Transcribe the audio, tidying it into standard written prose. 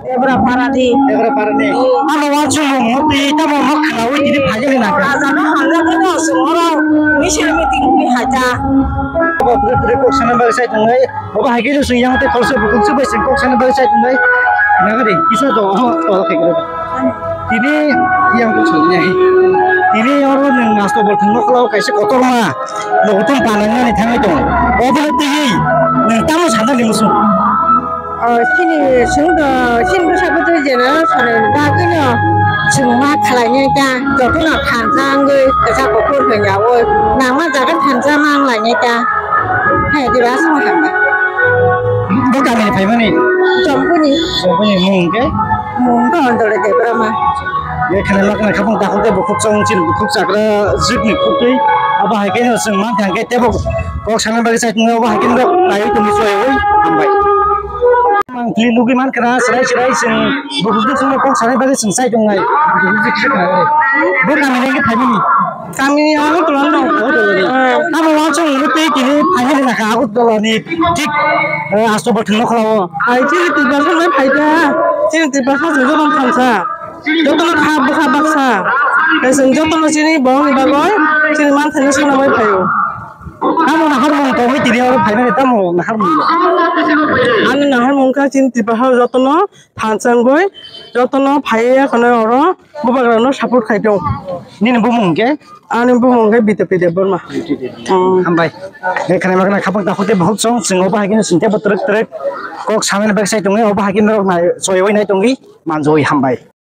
Ebra paradi. Ebra parane. Ano wajib ngopi, tapi mau kalau ini pagi nak. Azan handa kan semua misal meeting ni haja. Pure kok sana bagi saya tunai. Bapa hagi tu yang te kalau sebut sebut kok sana bagi saya tunai. Kenapa deh? Kisah tu tolak kayak ini yang kecilnya. Ini orang yang ngasih bertemu kalau kayak kotor mah. Lokutan panennya ni thangai tu. Oh berarti ni tamu sana ni musuh. Sini sini siapa tu je na, soalnya bagai ni semua kalanya kan, jadi nak tanjang gue, kerja kokor punya gue, nama jangan tanjang mang lagi kan, hei di bawah semua apa? Bukan ni, apa ni? Jompo ni mungkin. mungkin untuk le berapa? Ya kenapa kena kapung takut deh bukuk congcin bukuk sakra zip ni bukuk apa hari ni semua tangkai teh bukuk kok sana bagi saya tunai apa hari ni dok layu tu misoi oi ambai. Mang beli nugi man kena serai sing bukuk tu semua kok sana bagi sing saya tunai bukuk tu kena ada. Bukan ni apa ni? Kami aku tulen dong. Kamu langsung ngerti kini hanya nak aku tulen ni tik asal bertemu kalau. Jadi tiba sama faida, jadi tiba sama juga orang kansa. Jotono khab baksa. Kesan jotono sini bawang ni bagoy, sini mantan ni sana boy fayo. Kamu nak harus mengetahui diri orang faida ni kamu nak harus. Anu nahar mungka sini tiba hal jotono tansan boy, jotono faya kena orang, bukan support kaitong. Ni nampu mungkin. Anu mungkin bida bermah. Ambai. Karena makna kapag takut dia bahut song, sing opa hakin sintia betrek kok sama nak saya tunggu opa hakin nak soyoi naik tunggu manjoi ambai.